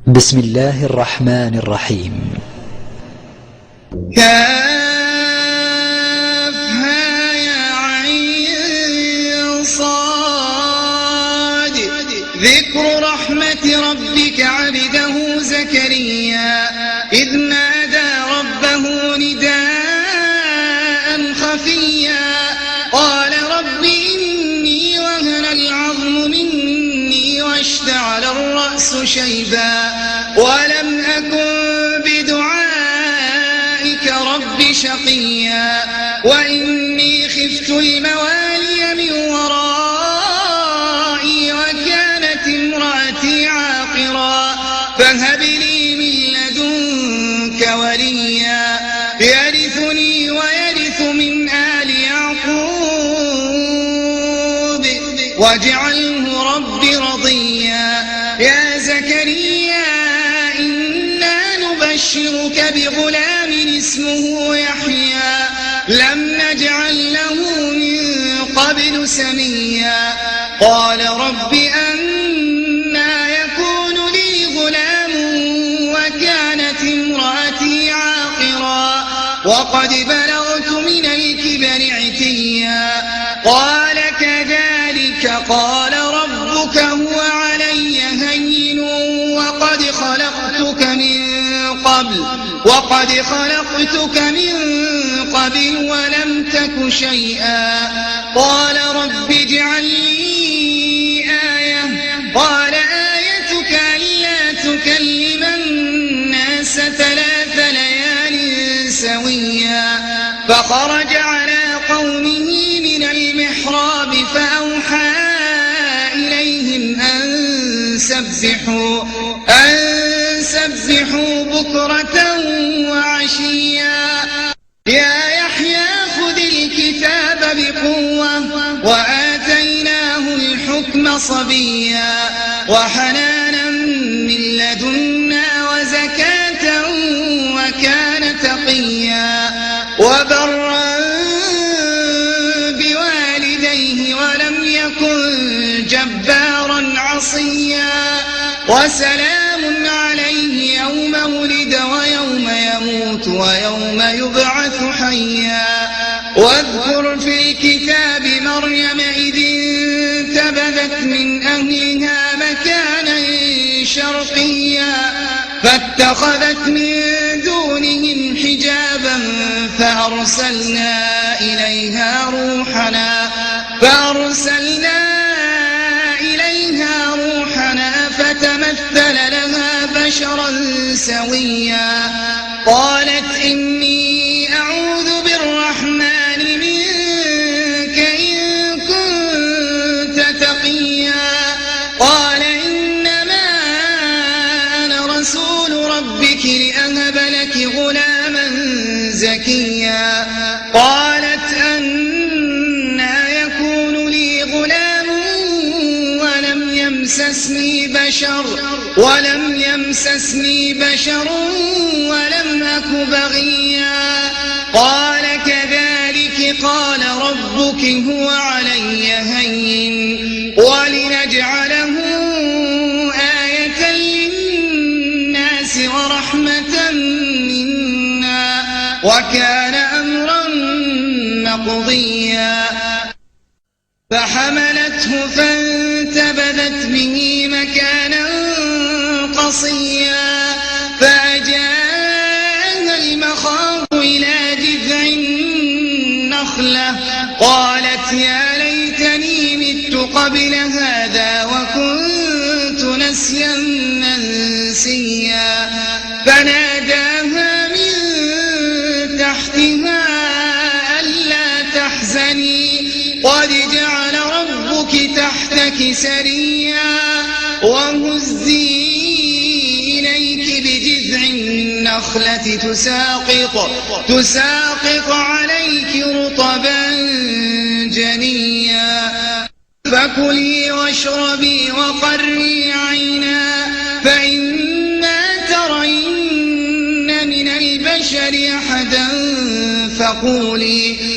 بسم الله الرحمن الرحيم. كافها يا عين صاد ذكر رحمة ربك عبده زكريا إذ نادى ربه نداء خفيا قال رب إني وهن العظم مني واشتعل الرأس شيبا ولم أكن بدعائك رب شقيا وإني خفت الموالي من ورائي وكانت امرأتي عاقرا فهب لي من لدنك وليا يرثني ويرث من آل يعقوب واجعله رب رضيا يا زكريا إنا نبشرك بغلام اسمه يحيى لم نجعل له من قبل سميا قال رب أنى يكون لي غلام وكانت امرأتي عاقرا وقد بلغت من الكبر عتيا قال كذلك قال ربك هو علي هين وقد خلقتك من قبل ولم تك شيئا قال رب اجعل لي آية قال آيتك ألا تكلم الناس 3 ليال سويا فخرج على قومه من المحراب فأوحى إليهم أن سبحوا بكرة وعشيا يا يحيى خذ الكتاب بقوة وآتيناه الحكم صبيا وحنانا من لدنا وزكاة وكان تقيا وبرا بوالديه ولم يكن جبارا عصيا وسلام عليه يوم ولد ويوم يموت ويوم يبعث حيا واذكر في الكتاب مريم إذ انتبذت من أهلها مكانا شرقيا فاتخذت من دونهم حجابا فأرسلنا إليها روحنا فتمثل لها بشرا سويا قالت إني أعوذ بالرحمن منك إن كنت تقيا قال إنما أنا رسول ربك لأهب لك غلاما زكيا قالت أنى يكون لي غلام ولم يمسسني بشر ولم أك بغيا قال كذلك قال ربك هو علي هين ولنجعله آية للناس ورحمة منا وكان أمرا مقضيا فحملته فانتبذت به مكانا قصيا فأجاءها المخاض إلى جذع النخلة قالت يا ليتني مت قبل هذا وكنت نسيا منسيا فناداها من تحتها ألا تحزني قد جعل ربك تحتك سريا وهزي إليك بجذع النخلة تساقط عليك رطبا جنيا فكلي واشربي وقري عينا فإما ترين من البشر أحدا فقولي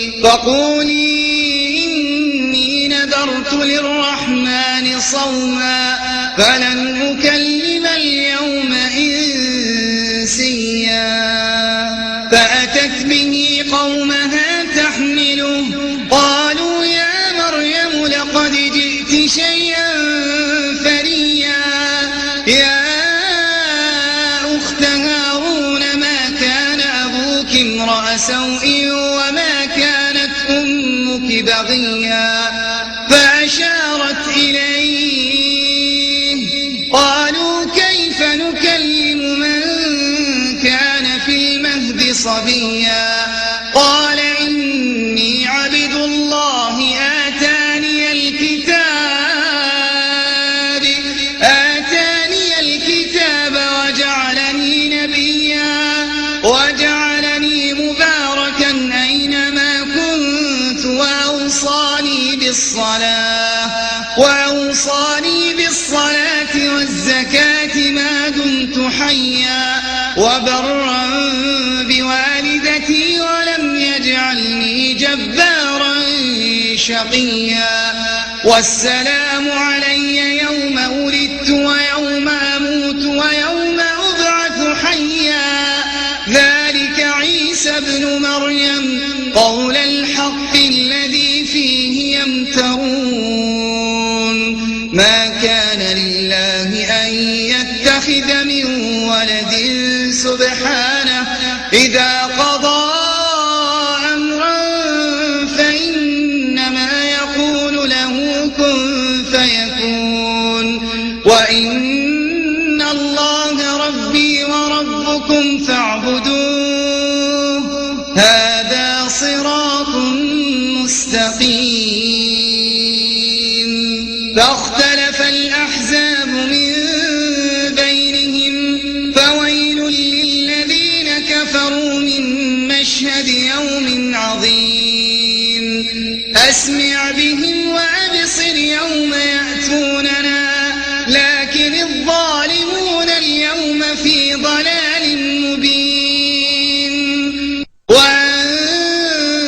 نذرت للرحمن صوما فلن أكلم اليوم صبيا قال إني عبد الله آتاني الكتاب وجعلني مباركا أينما كنت وأوصاني بالصلاة والزكاة ما دمت حيا وبرا بوالدتي ولم يجعلني جبارا شقيا والسلام علي يوم ولدت ويوم أموت ويوم أبعث حيا ذلك عيسى ابن مريم قول الحق الذي فيه يمترون ما كان لله أن يتخذ من ولد سبحانه إذا قضى أمرا فإنما يقول له كن فيكون وإن الله ربي وربكم فاعبدوه هذا صراط مستقيم فاختلف الأحزاب من بينهم فويل للذين كفروا من مشهد يوم عظيم أسمع بهم وأبصر يوم يأتوننا لكن الظالمون اليوم في ضلال مبين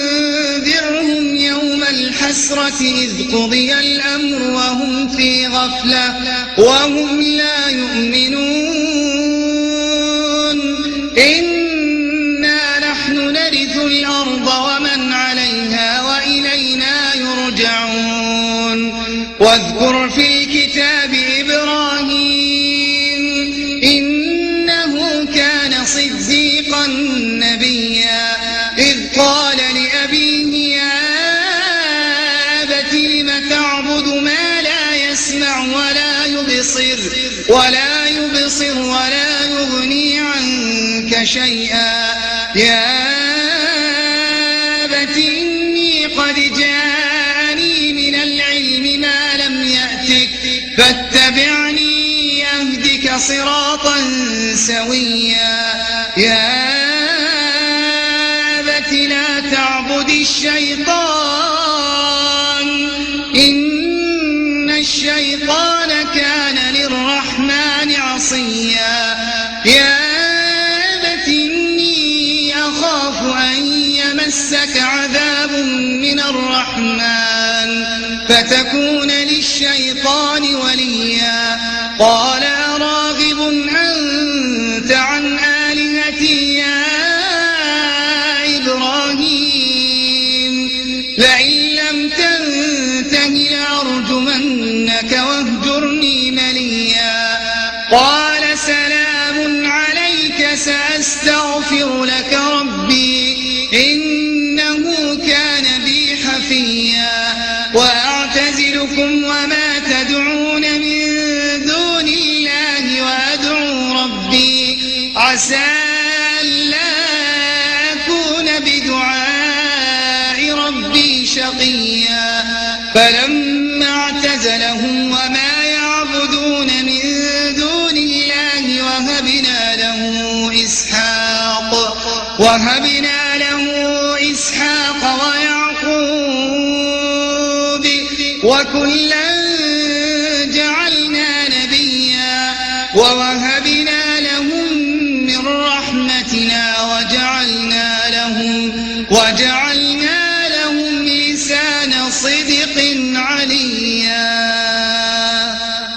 وأنذرهم يوم الحسرة إذ قضي الأمر وهم في غفلة وهم لا يؤمنون إنا نحن نرث الأرض ومن عليها وإلينا يرجعون واذكر في الكتاب إبراهيم إنه كان صديقا نبيا إذ قال لأبيه يا أبت لم تعبد ما لا يسمع ولا يبصر ولا يغني عنك شيئا يا أبت إني قد جاءني من العلم ما لم يأتك فاتبعني أهدك صراطا سويا يا أبت لا تعبد الشيطان إن الشيطان كان للرحمن عصيا يا أبت إني أخاف أن يمسك عذاب من الرحمن فتكون للشيطان وليا قال أراغب أنت عن آلهتي يا إبراهيم لئن لم تنته لأرجمنك واهجرني مليا قال سلام عليك سأستغفر لك ربي إنه كان بي حفيا وأعتزلكم وما تدعون من دون الله وأدعو ربي عسى ألا أكون بدعاء ربي شقيا فلما اعتزلهم وما يعبدون من دون الله وهبنا له إسحاق ويعقوب وكلا جعلنا نبيا ووهبنا لهم من رحمتنا وجعلنا لهم لسان صدق عليا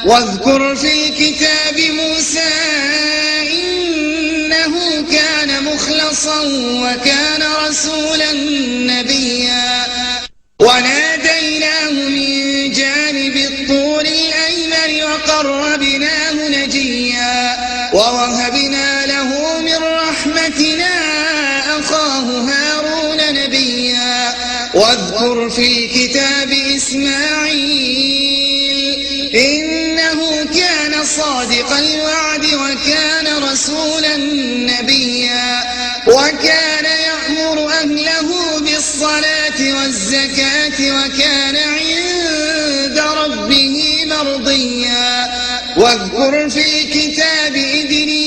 واذكر في الكتاب موسى إنه كان مخلصا وكان رسولا نبيا وناديناه من جانب الطور الأيمن وقربناه نجيا ووهبنا له من رحمتنا أخاه هارون نبيا واذكر في الكتاب إسماعيل إنه كان صادق الوعد وكان رسولا نبيا وكان وكان عند ربه مرضيا واذكر في الكتاب إدريس